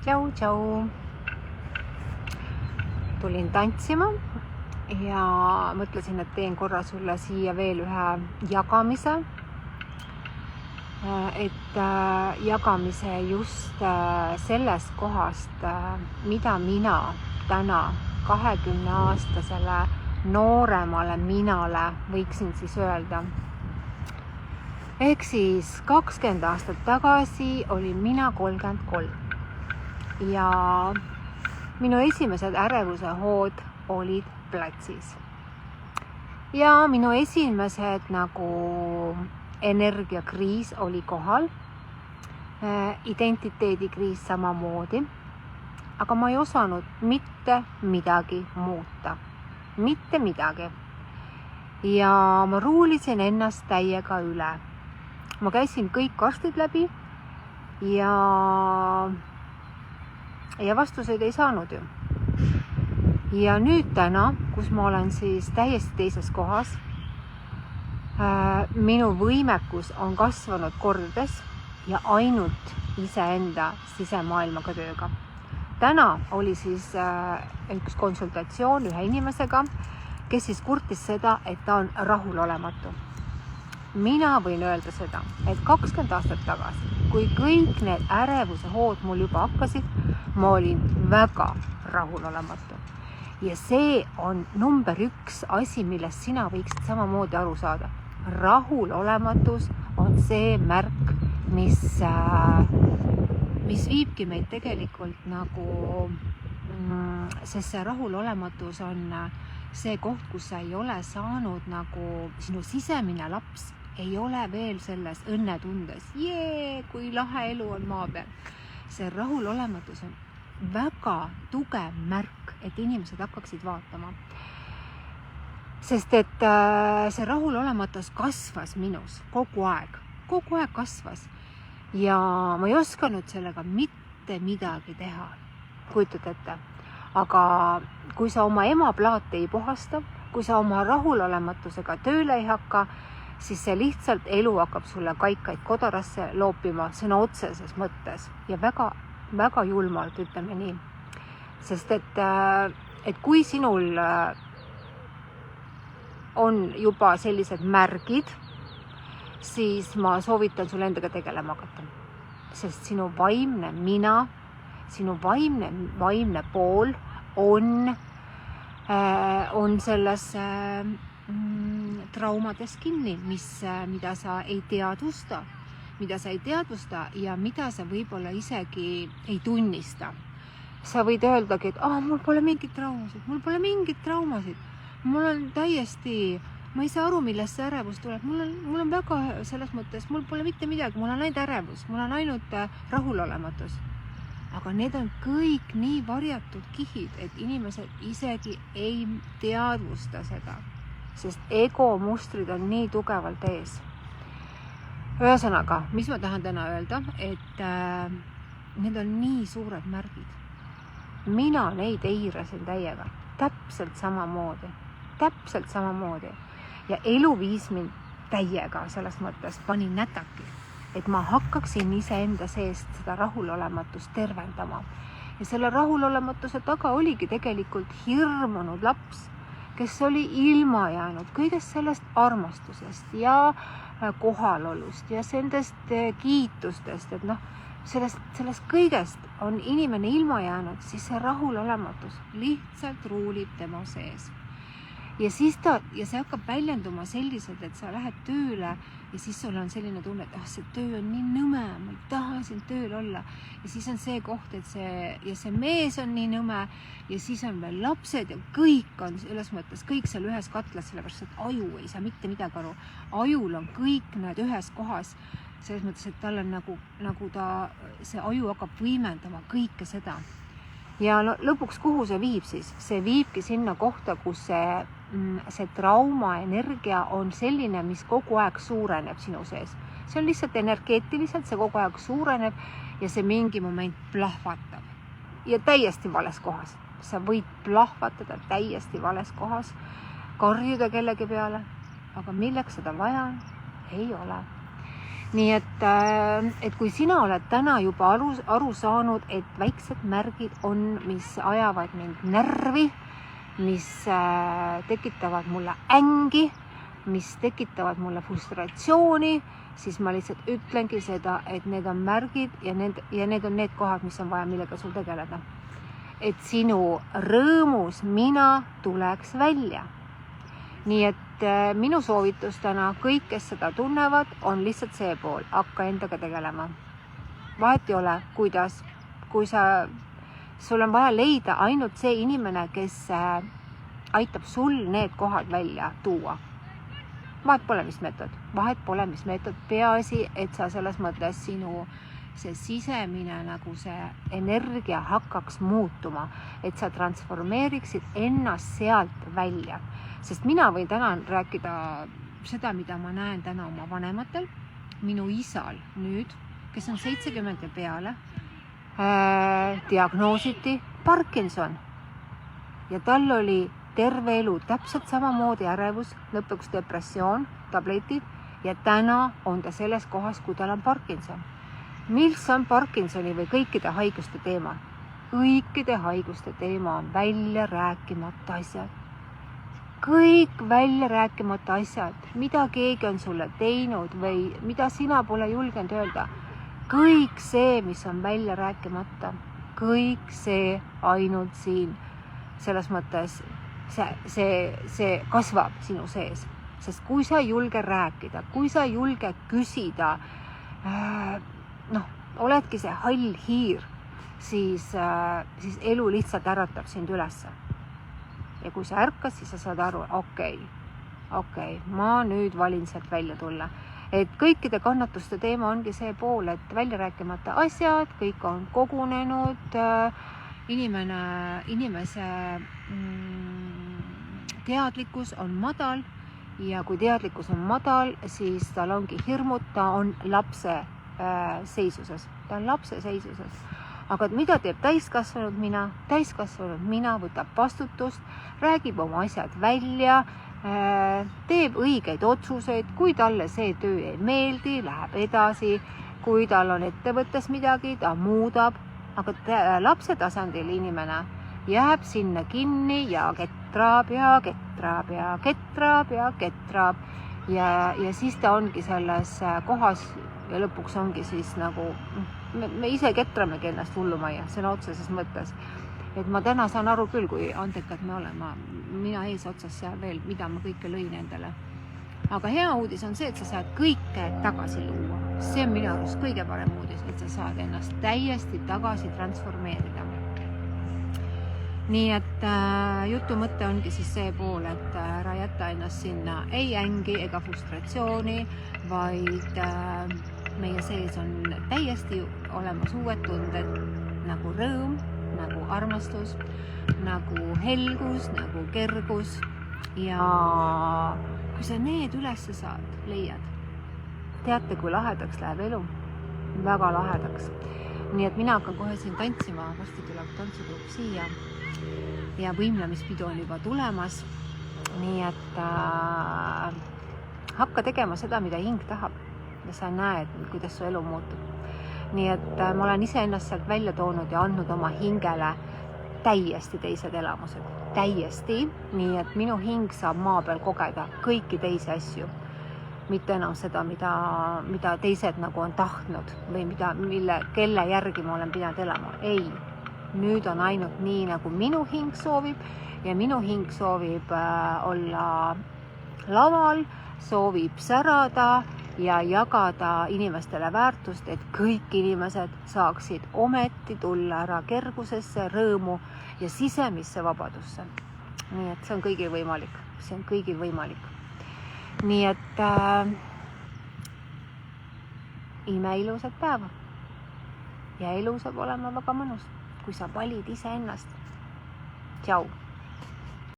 Tšau. Tulin tantsima ja mõtlesin, et teen korra sulle siia veel ühe jagamise. Et jagamise just sellest kohast, mida mina täna 20-aastasele nooremale minale võiksin siis öelda. Ehk siis 20 aastat tagasi olin mina 33 ja minu esimesed ärevuse hood olid platsis. Ja minu esimesed energiakriis oli kohal, identiteedikriis samamoodi, aga ma ei osanud mitte midagi muuta. Mitte midagi. Ja ma ruulisin ennast täiega üle. Ma käisin kõik arstid läbi ja vastuseid ei saanud ju. Ja nüüd täna, kus ma olen siis täiesti teises kohas, minu võimekus on kasvanud kordades ja ainult iseenda sisemaailmaga tööga. Täna oli siis üks konsultatsioon ühe inimesega, kes siis kurtis seda, et ta on rahulolematu. Mina võin öelda seda, et 20 aastat tagasi, kui kõik need ärevuse hood mul juba hakkasid, ma olin väga rahulolematu. Ja see on number 1 asi, millest sina võiksid samamoodi aru saada. Rahulolematus on see märk, mis viibki meid tegelikult sest see rahulolematus on see koht, kus sa ei ole saanud sinu sisemine laps ei ole veel selles õnnetundes. Kui lahe elu on maa peal. See rahulolematus on väga tugev märk, et inimesed hakkaksid vaatama. Sest et see rahulolematus kasvas minus kogu aeg kasvas. Ja ma ei osanud sellega mitte midagi teha, kujutad ette. Aga kui sa oma emaplaate ei puhasta, kui sa oma rahulolematusega tööle ei hakka, siis see lihtsalt elu hakkab sulle kaikaid kodarasse loopima sõna otseses mõttes ja väga, väga julmalt, ütleme nii. Sest et kui sinul on juba sellised märgid, siis ma soovitan sul endaga tegelema hakata. Sest sinu vaimne mina, sinu vaimne pool on selles traumades kinni, mida sa ei teadvusta, ja mida sa võib-olla isegi ei tunnista. Sa võid öeldagi, et mul pole mingit traumasid. Mul on täiesti, ma ei saa aru, millest see ärevus tuleb. Mul on väga selles mõttes, mul pole mitte midagi, mul on ainult ärevus, mul on ainult rahulolematus. Aga need on kõik nii varjatud kihid, et inimesed isegi ei teadvusta seda, sest egomustrid on nii tugevalt ees. Ühesõnaga, mis ma tahan täna öelda, et need on nii suured märgid. Mina neid eirasin täiega, täpselt samamoodi. Ja elu viis mind täiega selles mõttes, panin nätaki, et ma hakkaksin iseenda seest seda rahulolematust tervendama. Ja selle rahulolematuse taga oligi tegelikult hirmunud laps, kes oli ilma jäänud kõigest sellest armastusest ja kohalolust ja sendest kiitustest, et sellest kõigest on inimene ilma jäänud, siis see rahulolematus lihtsalt ruulib tema sees. Ja see hakkab väljenduma selliselt, et sa lähed tööle ja siis sul on selline tunne, et see töö on nii nõme, ma ei taha siin tööl olla. Ja siis on see koht, et see mees on nii nõme ja siis on veel lapsed ja kõik on selles mõttes, kõik seal ühes katlas, sellepärast, et aju ei saa mitte midagi aru. Ajul on kõik need ühes kohas, selles mõttes, et tal on see aju hakkab võimendama kõike seda. Ja lõpuks kuhu see viib siis? See viibki sinna kohta, kus see trauma energia on selline, mis kogu aeg suureneb sinu sees. See on lihtsalt energeetiliselt, see kogu aeg suureneb ja see mingi moment plahvatab. Ja täiesti vales kohas. Sa võid plahvatada täiesti vales kohas, karjuda kellegi peale, aga milleks seda vaja ei ole. nii et kui sina oled täna juba aru saanud, et väiksed märgid on, mis ajavad mind närvi, mis tekitavad mulle ängi, mis tekitavad mulle frustratsiooni, siis ma lihtsalt ütlengi seda, et need on märgid ja need on need kohad, mis on vaja, millega sul tegeleda. Et sinu rõõmus mina tuleks välja. Nii et minu soovitus täna, kõik, kes seda tunnevad, on lihtsalt see pool, hakka endaga tegelema. Vahet ei ole, kuidas, kui sul on vaja leida ainult see inimene, kes aitab sul need kohad välja tuua. Vahet pole, mis meetod, peaasi, et sa selles mõttes sinu see sisemine nagu see energia hakkaks muutuma, et sa transformeeriksid ennast sealt välja. Sest mina võin täna rääkida seda, mida ma näen täna oma vanematel, minu isal nüüd, kes on 70 ja peale, diagnoositi Parkinson ja tal oli terve elu täpselt samamoodi ärevus, lõpuks depressioon, tabletid ja täna on ta selles kohas, kui tal on Parkinson. Mis on Parkinsoni või kõikide haiguste teema? Kõikide haiguste teema on välja rääkimata asjad. Kõik välja rääkimata asjad, mida keegi on sulle teinud või mida sina pole julgenud öelda. Kõik see, mis on välja rääkimata, kõik see ainult siin. Selles mõttes see kasvab sinu sees. Sest kui sa ei julge rääkida, kui sa ei julge küsida, oledki see hall hiir, siis elu lihtsalt äratab sind ülesse. Ja kui sa ärkas, siis sa saad aru, okei, ma nüüd valin sealt välja tulla. Et kõikide kannatuste teema ongi see pool, et välja rääkimata asjad, kõik on kogunenud, inimese teadlikkus on madal ja kui teadlikkus on madal, siis tal ongi hirmud, ta on lapse seisuses. Aga mida teeb täiskasvanud mina? Täiskasvanud mina võtab vastutust, räägib oma asjad välja, teeb õigeid otsuseid, kui talle see töö ei meeldi, läheb edasi, kui tal on ettevõttes midagi, ta muudab, aga lapse tasandil inimene jääb sinna kinni ja ketrab ja siis ta ongi selles kohas ja lõpuks ongi siis nagu, me ise ketramegi ennast hullumajja, sõna otseses mõttes. Et ma täna saan aru küll, kui andekad me oleme, mina ees otsas seal veel, mida ma kõike lõin endale. Aga hea uudis on see, et sa saad kõike tagasi luua. See on minu arust kõige parem uudis, et sa saad ennast täiesti tagasi transformeerida. Nii et jutu mõte ongi siis see pool, et ära jätta ennast sinna ei ängi ega frustratsiooni, vaid meie sees on täiesti olemas uued tunded nagu rõõm, nagu armastus, nagu helgus, nagu kergus ja kui sa need üles saad, leiad, teate, kui lahedaks läheb elu, väga lahedaks. Nii et mina hakkan kohe siin tantsima, varsti tuleb tantsutrupp siia ja võimlemispidu on juba tulemas. Nii et hakka tegema seda, mida hing tahab ja sa näed, kuidas su elu muutub. Nii et ma olen ise ennast sealt välja toonud ja andnud oma hingele täiesti teised elamused. Täiesti, nii et minu hing saab maa peal kogeda kõiki teisi asju. Mitte enam seda, mida teised nagu on tahtnud või kelle järgi ma olen pidanud elama. Ei, nüüd on ainult nii, nagu minu hing soovib ja minu hing soovib olla laval, soovib särada ja jagada inimestele väärtust, et kõik inimesed saaksid ometi tulla ära kergusesse, rõõmu ja sisemisse vabadusse. Nii et see on kõigil võimalik. Nii et imeilusat päeva ja elu saab olema väga mõnus, kui sa valid ise ennast. Tšau!